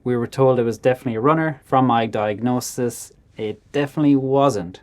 We were told it was definitely a runner. From my diagnosis, it definitely wasn't.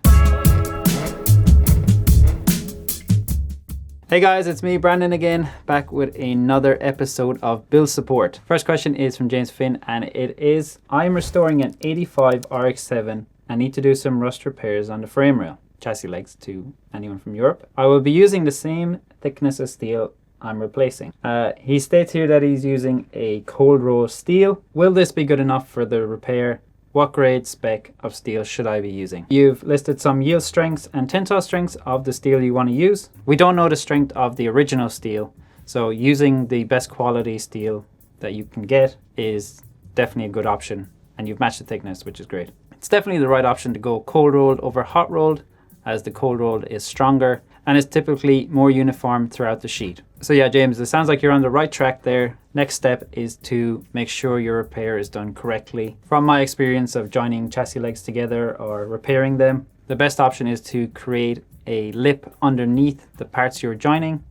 Hey guys, it's me, Brandon again, back with another episode of Build Support. First question is from James Finn, and it is, I'm restoring an 85 RX-7 and need to do some rust repairs on the frame rail, chassis legs to anyone from Europe. I will be using the same thickness of steel I'm replacing. He states here that he's using a cold roll steel. Will this be good enough for the repair? What grade spec of steel should I be using? You've listed some yield strengths and tensile strengths of the steel you want to use. We don't know the strength of the original steel, so using the best quality steel that you can get is definitely a good option, and you've matched the thickness, which is great. It's definitely the right option to go cold rolled over hot rolled, as the cold rolled is stronger and is typically more uniform throughout the sheet. So yeah, James, it sounds like you're on the right track there. Next step is to make sure your repair is done correctly. From my experience of joining chassis legs together or repairing them, the best option is to create a lip underneath the parts you're joining,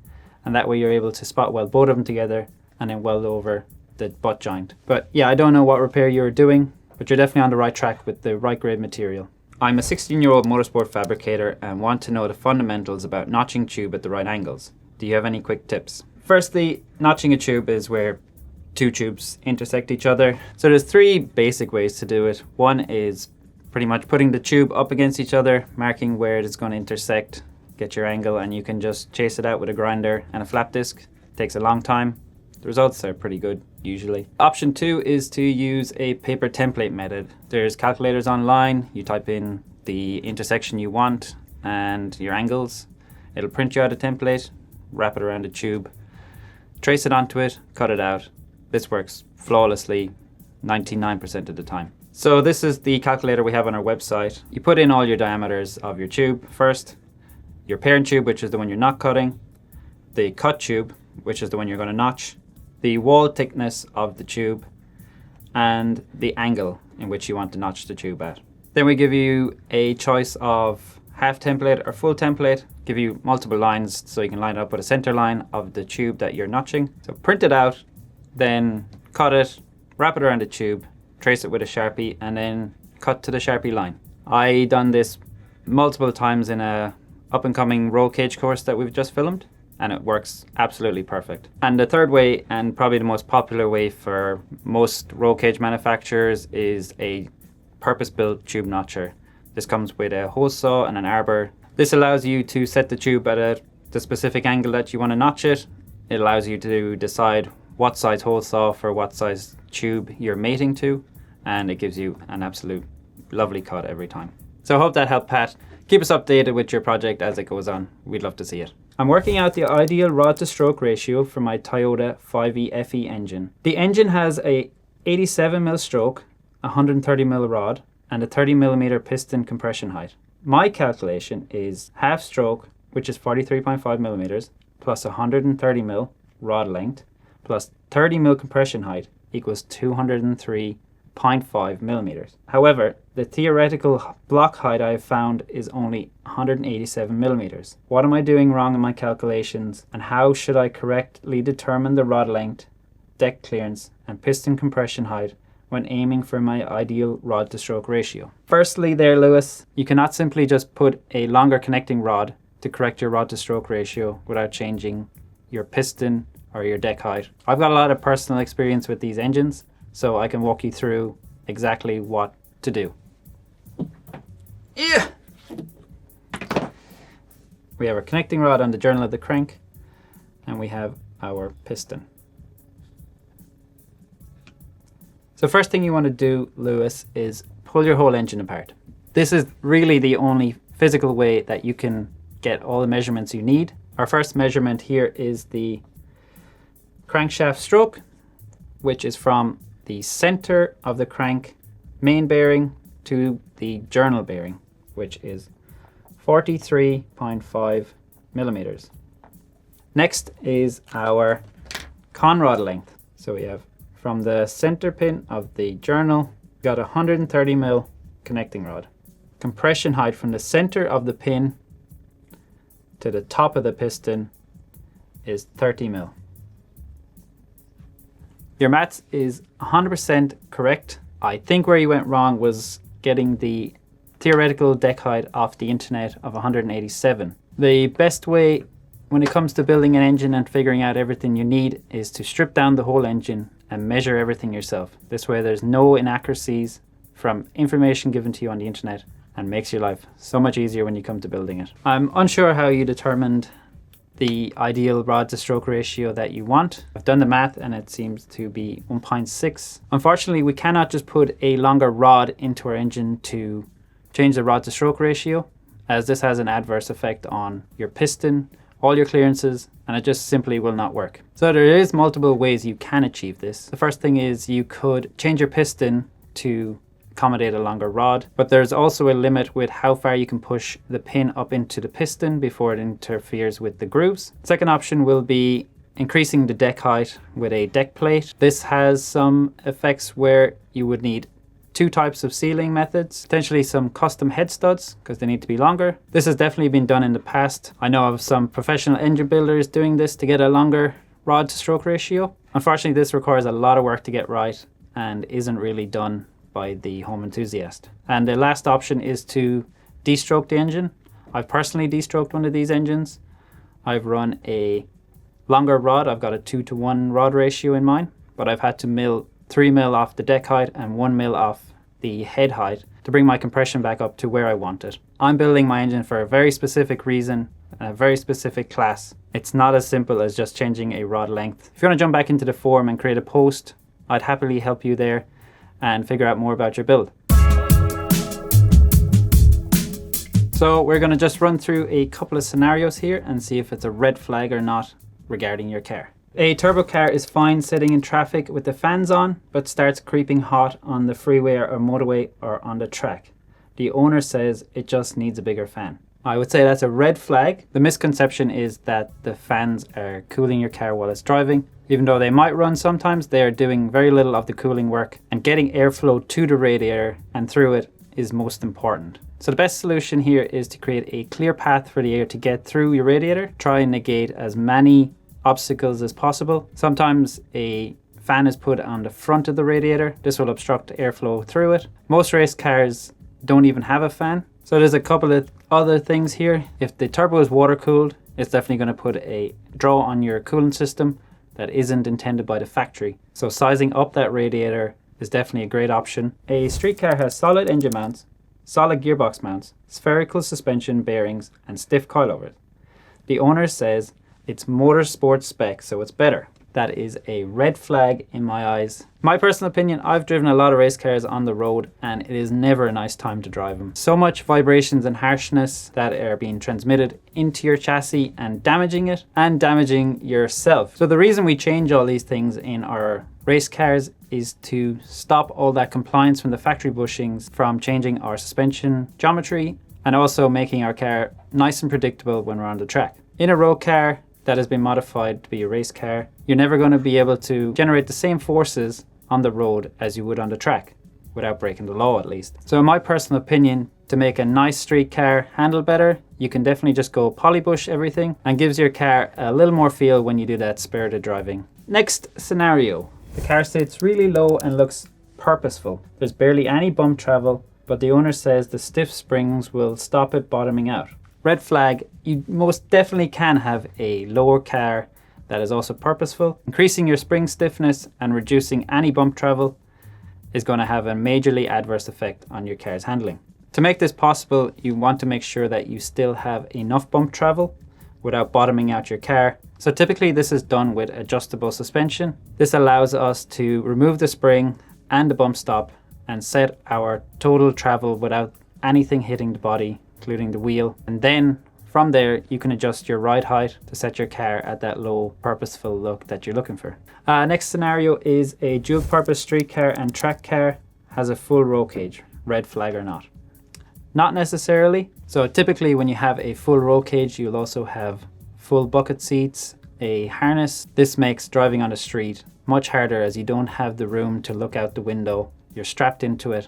and that way you're able to spot weld both of them together and then weld over the butt joint. But yeah, I don't know what repair you're doing, but you're definitely on the right track with the right grade material. I'm a 16-year-old motorsport fabricator and want to know the fundamentals about notching tube at the right angles. Do you have any quick tips? Firstly, notching a tube is where two tubes intersect each other. So there's three basic ways to do it. One is pretty much putting the tube up against each other, marking where it's going to intersect, get your angle, and you can just chase it out with a grinder and a flap disc. It takes a long time. The results are pretty good, usually. Option 2 is to use a paper template method. There's calculators online. You type in the intersection you want and your angles. It'll print you out a template, wrap it around a tube, trace it onto it, cut it out. This works flawlessly 99% of the time. So this is the calculator we have on our website. You put in all your diameters of your tube first, your parent tube, which is the one you're not cutting, the cut tube, which is the one you're going to notch, the wall thickness of the tube, and the angle in which you want to notch the tube at. Then we give you a choice of half template or full template, give you multiple lines so you can line it up with a center line of the tube that you're notching. So print it out, then cut it, wrap it around the tube, trace it with a Sharpie, and then cut to the Sharpie line. I done this multiple times in a up-and-coming roll cage course that we've just filmed, and it works absolutely perfect. And the third way, and probably the most popular way for most roll cage manufacturers, is a purpose-built tube notcher. This comes with a hole saw and an arbor. This allows you to set the tube at the specific angle that you want to notch it. It allows you to decide what size hole saw for what size tube you're mating to, and it gives you an absolute lovely cut every time. So I hope that helped, Pat. Keep us updated with your project as it goes on. We'd love to see it. I'm working out the ideal rod to stroke ratio for my Toyota 5e FE engine. The engine has a 87mm stroke, 130mm rod, and a 30mm piston compression height. My calculation is half stroke, which is 43.5mm, plus 130mm rod length, plus 30mm compression height equals 203.5mm. However, the theoretical block height I have found is only 187mm. What am I doing wrong in my calculations, and how should I correctly determine the rod length, deck clearance, and piston compression height when aiming for my ideal rod to stroke ratio? Firstly there, Lewis, you cannot simply just put a longer connecting rod to correct your rod to stroke ratio without changing your piston or your deck height. I've got a lot of personal experience with these engines, so I can walk you through exactly what to do. Yeah. We have our connecting rod on the journal of the crank, and we have our piston. So first thing you want to do, Lewis, is pull your whole engine apart. This is really the only physical way that you can get all the measurements you need. Our first measurement here is the crankshaft stroke, which is from the center of the crank main bearing to the journal bearing, which is 43.5mm. Next is our con rod length. So we have from the center pin of the journal, got a 130mm connecting rod. Compression height from the center of the pin to the top of the piston is 30mm. Your maths is 100% correct. I think where you went wrong was getting the theoretical deck height off the internet of 187. The best way when it comes to building an engine and figuring out everything you need is to strip down the whole engine and measure everything yourself. This way there's no inaccuracies from information given to you on the internet and makes your life so much easier when you come to building it. I'm unsure how you determined the ideal rod to stroke ratio that you want. I've done the math and it seems to be 1.6. Unfortunately, we cannot just put a longer rod into our engine to change the rod to stroke ratio, as this has an adverse effect on your piston, all your clearances, and it just simply will not work. So there is multiple ways you can achieve this. The first thing is you could change your piston to accommodate a longer rod, but there's also a limit with how far you can push the pin up into the piston before it interferes with the grooves. Second option will be increasing the deck height with a deck plate. This has some effects where you would need two types of sealing methods, potentially some custom head studs because they need to be longer. This has definitely been done in the past. I know of some professional engine builders doing this to get a longer rod to stroke ratio. Unfortunately, this requires a lot of work to get right and isn't really done by the home enthusiast. And the last option is to de-stroke the engine. I've personally de-stroked one of these engines. I've run a longer rod. I've got a 2-to-1 rod ratio in mine, but I've had to mill 3 mil off the deck height and 1 mil off the head height to bring my compression back up to where I want it. I'm building my engine for a very specific reason, a very specific class. It's not as simple as just changing a rod length. If you want to jump back into the forum and create a post, I'd happily help you there and figure out more about your build. So we're going to just run through a couple of scenarios here and see if it's a red flag or not regarding your car. A turbo car is fine sitting in traffic with the fans on, but starts creeping hot on the freeway or motorway or on the track. The owner says it just needs a bigger fan. I would say that's a red flag. The misconception is that the fans are cooling your car while it's driving. Even though they might run sometimes, they are doing very little of the cooling work, and getting airflow to the radiator and through it is most important. So the best solution here is to create a clear path for the air to get through your radiator. Try and negate as many obstacles as possible. Sometimes a fan is put on the front of the radiator. This will obstruct airflow through it. Most race cars don't even have a fan. So there's a couple of other things here. If the turbo is water cooled, it's definitely going to put a draw on your coolant system that isn't intended by the factory. So sizing up that radiator is definitely a great option. A street car has solid engine mounts, solid gearbox mounts, spherical suspension bearings, and stiff coilovers. The owner says it's motorsport spec, so it's better. That is a red flag in my eyes. My personal opinion, I've driven a lot of race cars on the road and it is never a nice time to drive them. So much vibrations and harshness that are being transmitted into your chassis and damaging it and damaging yourself. So the reason we change all these things in our race cars is to stop all that compliance from the factory bushings from changing our suspension geometry and also making our car nice and predictable when we're on the track. In a road car that has been modified to be a race car, you're never going to be able to generate the same forces on the road as you would on the track, without breaking the law at least. So in my personal opinion, to make a nice street car handle better, you can definitely just go polybush everything and gives your car a little more feel when you do that spirited driving. Next scenario. The car sits really low and looks purposeful. There's barely any bump travel, but the owner says the stiff springs will stop it bottoming out. Red flag, you most definitely can have a lower car that is also purposeful. Increasing your spring stiffness and reducing any bump travel is going to have a majorly adverse effect on your car's handling. To make this possible, you want to make sure that you still have enough bump travel without bottoming out your car. So typically this is done with adjustable suspension. This allows us to remove the spring and the bump stop and set our total travel without anything hitting the body, including the wheel. And then from there, you can adjust your ride height to set your car at that low, purposeful look that you're looking for. Next scenario is a dual purpose street car and track car has a full roll cage, red flag or not. Not necessarily. So typically when you have a full roll cage, you'll also have full bucket seats, a harness. This makes driving on the street much harder as you don't have the room to look out the window. You're strapped into it.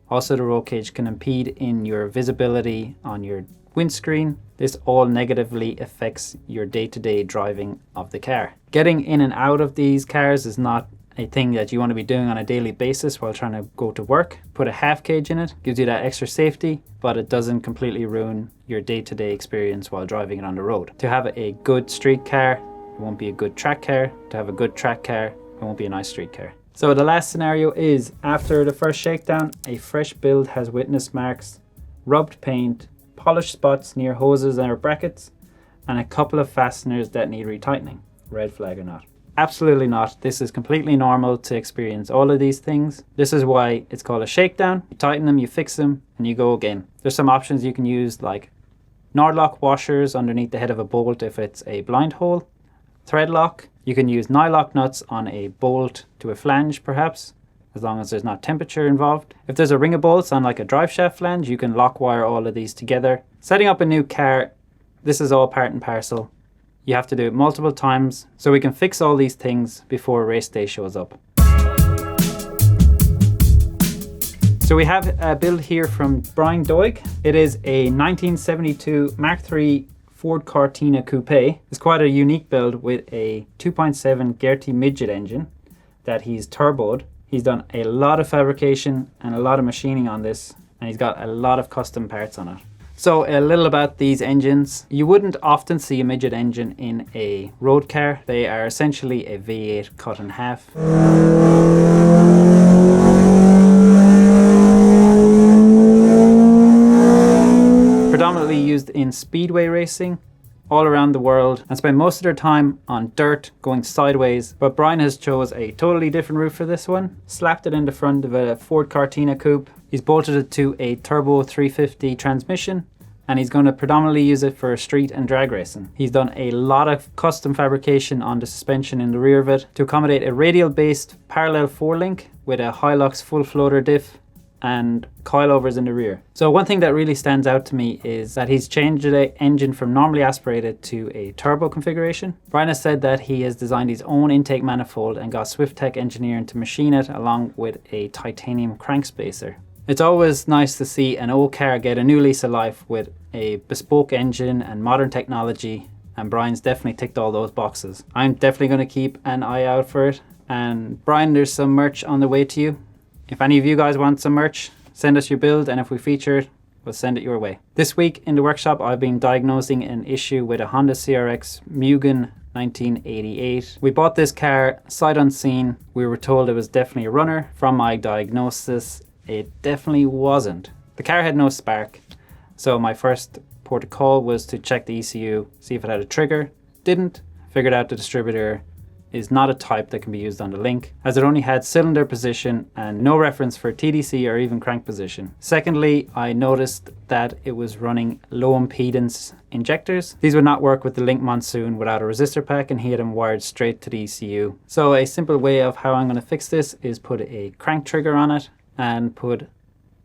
Also, the roll cage can impede in your visibility on your windscreen. This all negatively affects your day-to-day driving of the car. Getting in and out of these cars is not a thing that you want to be doing on a daily basis while trying to go to work. Put a half cage in it, gives you that extra safety, but it doesn't completely ruin your day-to-day experience while driving it on the road. To have a good street car, it won't be a good track car. To have a good track car, it won't be a nice street car. So the last scenario is, after the first shakedown, a fresh build has witness marks, rubbed paint, polished spots near hoses or brackets, and a couple of fasteners that need retightening. Red flag or not? Absolutely not. This is completely normal to experience all of these things. This is why it's called a shakedown. You tighten them, you fix them, and you go again. There's some options you can use, like Nordlock washers underneath the head of a bolt if it's a blind hole. Thread lock. You can use nylock nuts on a bolt to a flange perhaps, as long as there's not temperature involved. If there's a ring of bolts on like a drive shaft flange, you can lock wire all of these together. Setting up a new car, this is all part and parcel. You have to do it multiple times, so we can fix all these things before race day shows up. So we have a build here from Brian Doig. It is a 1972 Mark III Ford Cortina Coupe. It's quite a unique build with a 2.7 Gertie midget engine that he's turboed. He's done a lot of fabrication and a lot of machining on this, and he's got a lot of custom parts on it. So a little about these engines. You wouldn't often see a midget engine in a road car. They are essentially a V8 cut in half. Predominantly used in speedway racing all around the world and spend most of their time on dirt going sideways, but Brian has chose a totally different route for this one. Slapped it in the front of a Ford Cortina Coupe. He's bolted it to a turbo 350 transmission, and he's going to predominantly use it for street and drag racing. He's done a lot of custom fabrication on the suspension in the rear of it to accommodate a radial based parallel 4-link with a Hilux full floater diff and coilovers in the rear. So one thing that really stands out to me is that he's changed the engine from normally aspirated to a turbo configuration. Brian has said that he has designed his own intake manifold and got Swift-Tech engineering to machine it along with a titanium crank spacer. It's always nice to see an old car get a new lease of life with a bespoke engine and modern technology, and Brian's definitely ticked all those boxes. I'm definitely going to keep an eye out for it. And Brian, there's some merch on the way to you. If any of you guys want some merch, send us your build, and if we feature it, we'll send it your way. This week in the workshop, I've been diagnosing an issue with a Honda CRX Mugen 1988. We bought this car sight unseen. We were told it was definitely a runner. From my diagnosis, it definitely wasn't. The car had no spark, so my first port of call was to check the ECU, see if it had a trigger. Didn't. Figured out the distributor is not a type that can be used on the link, as it only had cylinder position and no reference for TDC or even crank position. Secondly, I noticed that it was running low impedance injectors. These would not work with the Link Monsoon without a resistor pack, and he had them wired straight to the ECU. So a simple way of how I'm going to fix this is put a crank trigger on it and put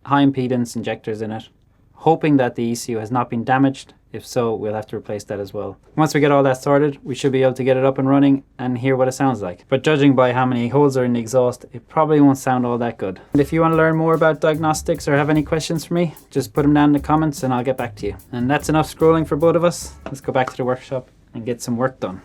high impedance injectors in it, hoping that the ECU has not been damaged. If so, we'll have to replace that as well. Once we get all that sorted, we should be able to get it up and running and hear what it sounds like. But judging by how many holes are in the exhaust, it probably won't sound all that good. And if you want to learn more about diagnostics or have any questions for me, just put them down in the comments and I'll get back to you. And that's enough scrolling for both of us. Let's go back to the workshop and get some work done.